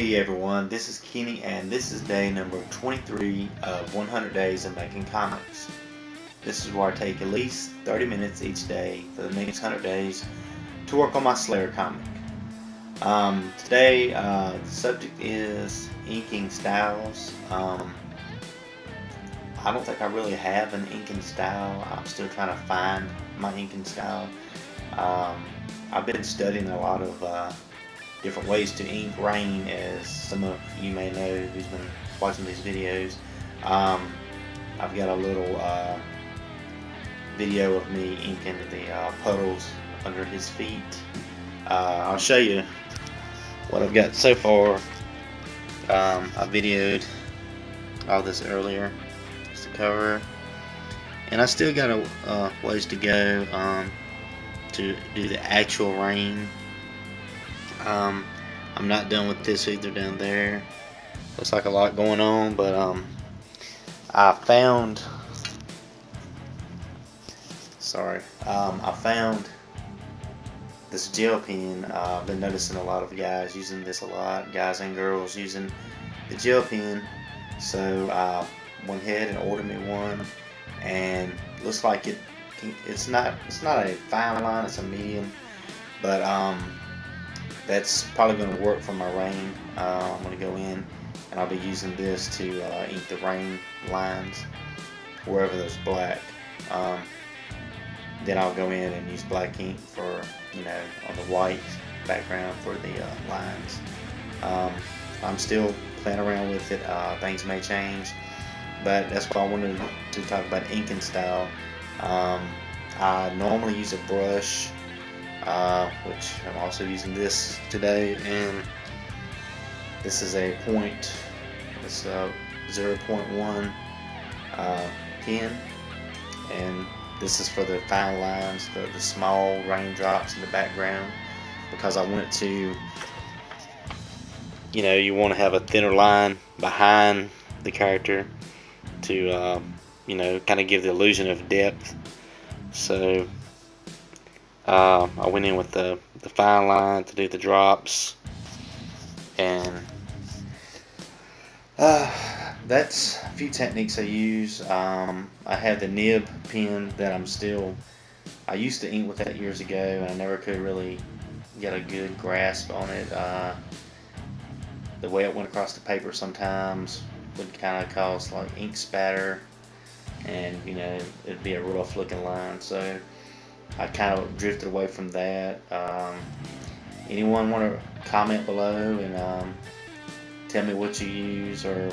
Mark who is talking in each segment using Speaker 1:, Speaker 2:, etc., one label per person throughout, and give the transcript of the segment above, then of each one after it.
Speaker 1: Hey everyone, this is Kenny and this is day number 23 of 100 Days of Making Comics. This is where I take at least 30 minutes each day for the next 100 days to work on my Slayer comic. Today the subject is inking styles. I don't think I really have an inking style. I'm still trying to find my inking style. I've been studying a lot of different ways to ink rain, as some of you may know who's been watching these videos. I've got a little video of me inking the puddles under his feet. I'll show you what I've got so far. I videoed all this earlier, just the cover, and I still got a ways to go to do the actual rain. I'm not done with this either down there. Looks like a lot going on, but I found this gel pen. I've been noticing a lot of guys using this a lot, guys and girls using the gel pen. So I went ahead and ordered me one, and looks like it's not a fine line, it's a medium, but that's probably going to work for my rain. I'm going to go in and I'll be using this to ink the rain lines wherever there's black. Then I'll go in and use black ink for, on the white background for the lines. I'm still playing around with it. Things may change, but that's why I wanted to talk about inking style. I normally use a brush, which I'm also using this today, and this is a 0.1 pen, and this is for the fine lines, the small raindrops in the background, because I want it to, you want to have a thinner line behind the character to kind of give the illusion of depth. So I went in with the fine line to do the drops, and that's a few techniques I use. I have the nib pen that I used to ink with that years ago, and I never could really get a good grasp on it. The way it went across the paper sometimes would kind of cause like ink spatter, and it'd be a rough looking line. So I kind of drifted away from that. Anyone want to comment below and tell me what you use, or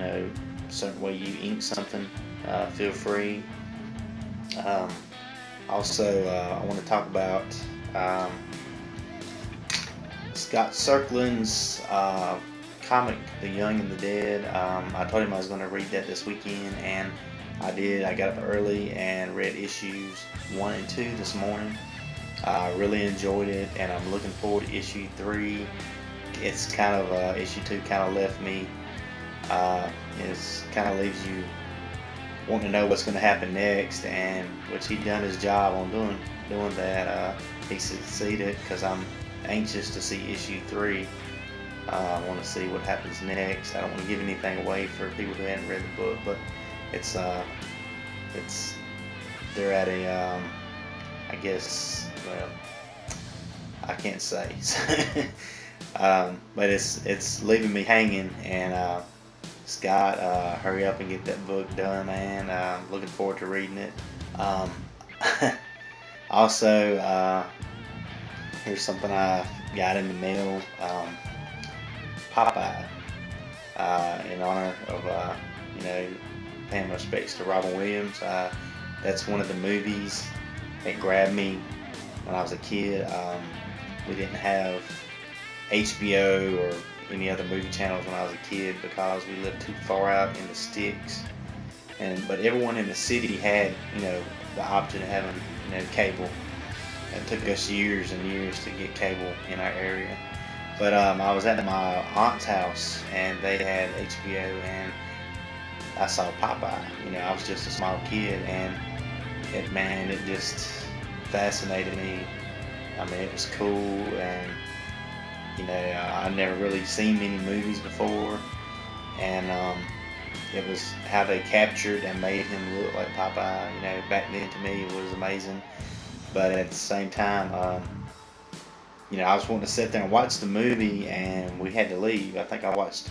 Speaker 1: a certain way you ink something? Feel free. Also, I want to talk about Scott Kirkland's comic, The Young and the Dead. I told him I was going to read that this weekend, and I did. I got up early and read issues 1 and 2 this morning. I really enjoyed it, and I'm looking forward to issue 3. It's kind of issue 2 kind of left me. It kind of leaves you wanting to know what's going to happen next, and which he done his job on doing that. He succeeded, because I'm anxious to see issue 3. I want to see what happens next. I don't want to give anything away for people who haven't read the book, but they're at a I guess, well, I can't say. But it's leaving me hanging, and Scott, hurry up and get that book done, man. I'm looking forward to reading it. Also, here's something I got in the mail. Popeye, in honor of paying respects to Robin Williams. That's one of the movies that grabbed me when I was a kid. We didn't have HBO or any other movie channels when I was a kid, because we lived too far out in the sticks. But everyone in the city had, the option of having, cable. It took us years and years to get cable in our area. But I was at my aunt's house, and they had HBO, and I saw Popeye. I was just a small kid, and it just fascinated me. I mean, it was cool, and I'd never really seen many movies before, and it was how they captured and made him look like Popeye. Back then to me it was amazing. But at the same time, I was wanting to sit there and watch the movie, and we had to leave. I think I watched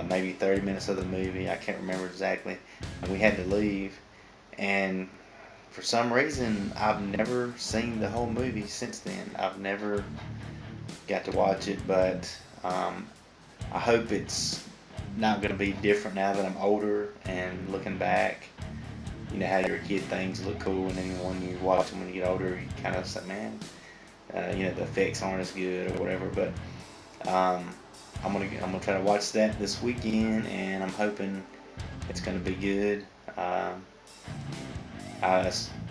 Speaker 1: maybe 30 minutes of the movie. I can't remember exactly. And we had to leave, and for some reason, I've never seen the whole movie since then. I've never got to watch it, but I hope it's not going to be different now that I'm older and looking back. How you're a kid, things look cool, and then when you watch them when you get older, you kind of say, man, the effects aren't as good or whatever. But I'm gonna try to watch that this weekend, and I'm hoping it's gonna be good.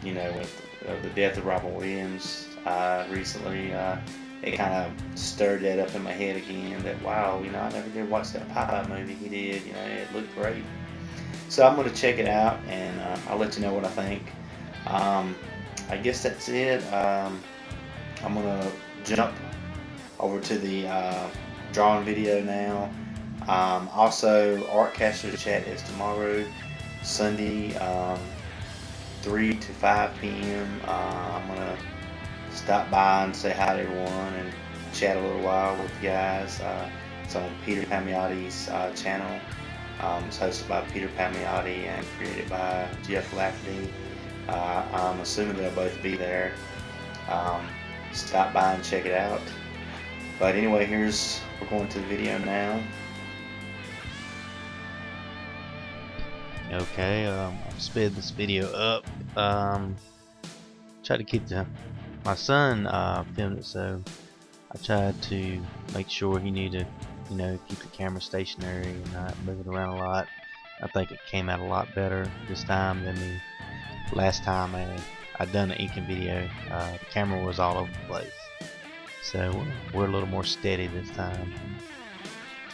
Speaker 1: With the death of Robin Williams recently, it kind of stirred that up in my head again. That wow, I never did watch that Popeye movie he did. It looked great. So I'm gonna check it out, and I'll let you know what I think. I guess that's it. I'm gonna jump over to the drawing video now. Also, Artcasters Chat is tomorrow, Sunday, 3 to 5 p.m. I'm gonna stop by and say hi to everyone and chat a little while with you guys. It's on Peter Pamiotti's channel. It's hosted by Peter Pamiotti and created by Jeff Lafferty. I'm assuming they'll both be there. Stop by and check it out. But anyway, we're going to the video now.
Speaker 2: Okay, I'll sped this video up. Try to keep my son filmed it, so I tried to make sure he knew to keep the camera stationary and not move it around a lot. I think it came out a lot better this time than the last time I'd done the inking video. The camera was all over the place, so we're a little more steady this time.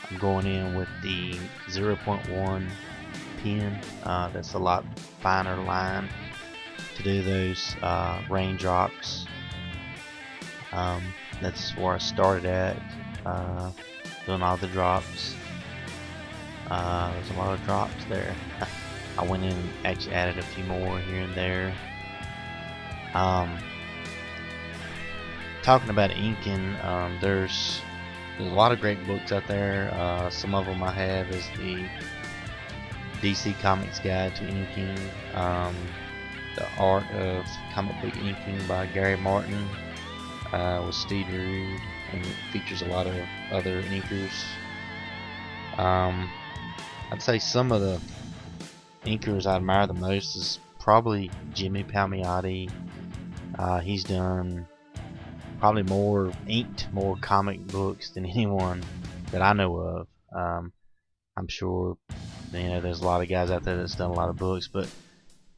Speaker 2: I'm going in with the 0.1 pen. That's a lot finer line to do those raindrops. That's where I started at, doing all the drops. There's a lot of drops there. I went in and actually added a few more here and there. Talking about inking, there's a lot of great books out there. Some of them I have is the DC Comics Guide to Inking, The Art of Comic Book Inking by Gary Martin with Steve Rude, and it features a lot of other inkers. I'd say some of the inkers I admire the most is probably Jimmy Palmiotti. He's done probably more comic books than anyone that I know of. I'm sure there's a lot of guys out there that's done a lot of books, but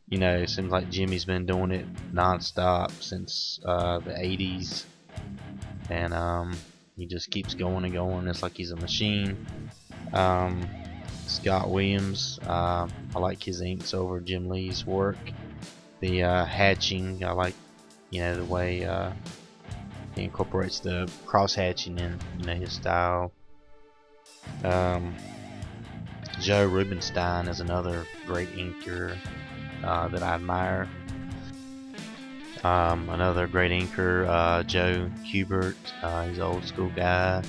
Speaker 2: it seems like Jimmy's been doing it non-stop since the 80s, and he just keeps going and going. It's like he's a machine. Scott Williams, I like his inks over Jim Lee's work. The hatching, I like the way he incorporates the cross hatching in his style. Joe Rubinstein is another great inker that I admire. Another great inker, Joe Hubert. He's an old school guy.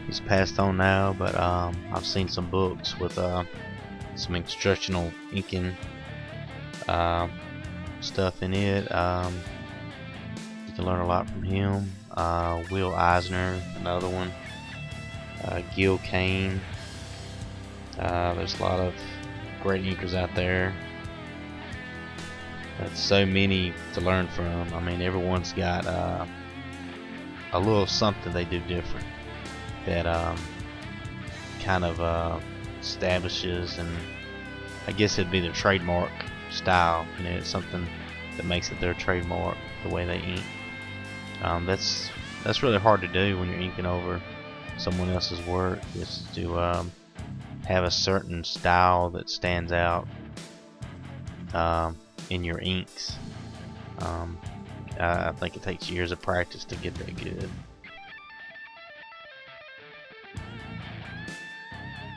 Speaker 2: He's passed on now, but I've seen some books with some instructional inking stuff in it. You can learn a lot from him. Will Eisner, another one. Gil Kane. There's a lot of great inkers out there. There's so many to learn from. I mean, everyone's got a little something they do different that kind of establishes, and I guess it'd be their trademark style. It's something that makes it their trademark, the way they ink. That's really hard to do when you're inking over someone else's work, is to have a certain style that stands out in your inks. I think it takes years of practice to get that good.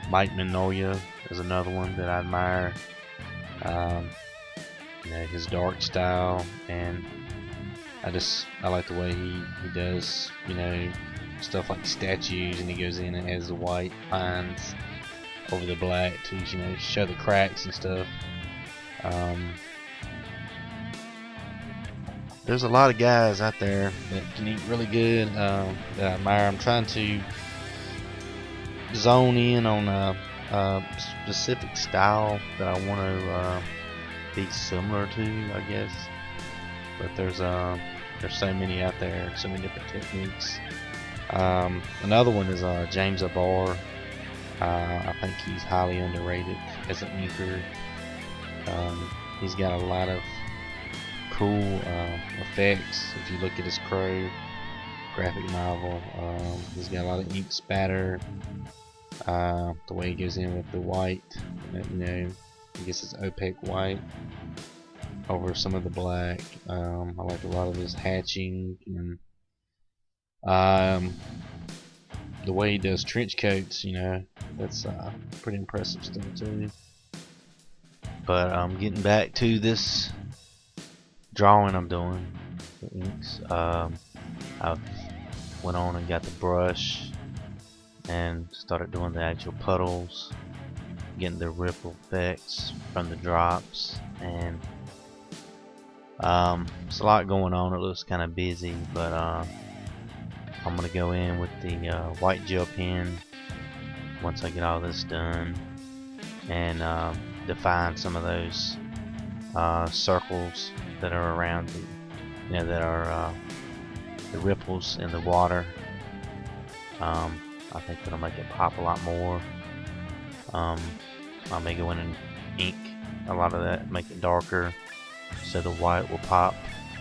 Speaker 2: Mike Mignola is another one that I admire. You know, his dark style, and I like the way he does, you know, stuff like statues, and he goes in and has the white lines over the black to, you know, show the cracks and stuff. There's a lot of guys out there that can eat really good, that I admire. I'm trying to zone in on a specific style that I want to be similar to, I guess. But there's so many out there, so many different techniques. Another one is James Abar. I think he's highly underrated as an inker. He's got a lot of cool effects. If you look at his Crow graphic novel, he's got a lot of ink spatter. The way he goes in with the white, you know, I guess it's opaque white over some of the black. I like a lot of his hatching, and the way he does trench coats, you know, that's pretty impressive stuff too. But getting back to this drawing I'm doing, the inks, I've went on and got the brush and started doing the actual puddles, getting the ripple effects from the drops, and it's a lot going on. It looks kind of busy, but I'm gonna go in with the white gel pen once I get all this done, and define some of those circles that are around the, you know, that are the ripples in the water. I think that'll make it pop a lot more. I may go in and ink a lot of that, make it darker, so the white will pop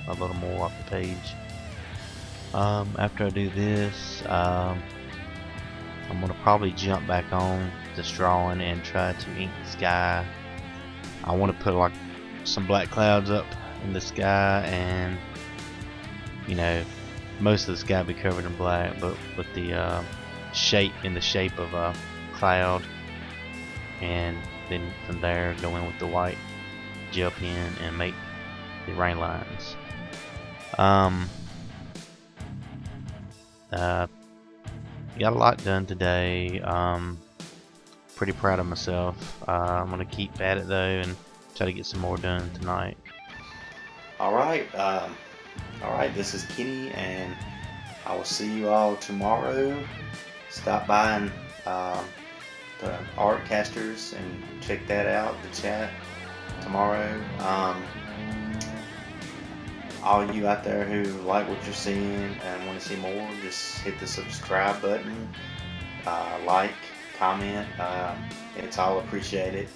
Speaker 2: a little more off the page. After I do this, I'm gonna probably jump back on this drawing and try to ink the sky. I want to put like some black clouds up in the sky, and you know, most of the sky be covered in black, but with the shape of a cloud, and then from there go in with the white gel pen and make the rain lines. Got a lot done today. Pretty proud of myself. I'm gonna keep at it though and try to get some more done tonight.
Speaker 1: Alright, this is Kenny, and I will see you all tomorrow. Stop by and the Artcasters and check that out, the chat tomorrow. All you out there who like what you're seeing and want to see more, just hit the subscribe button, like, comment, it's all appreciated.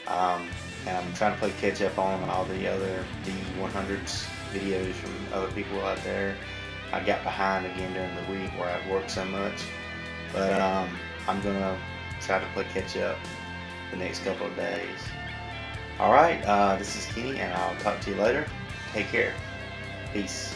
Speaker 1: And I'm trying to play catch up on all the other D100s videos from other people out there. I got behind again during the week where I've worked so much, but I'm gonna try to play catch up the next couple of days. Alright, this is Kenny, and I'll talk to you later. Take care. Peace.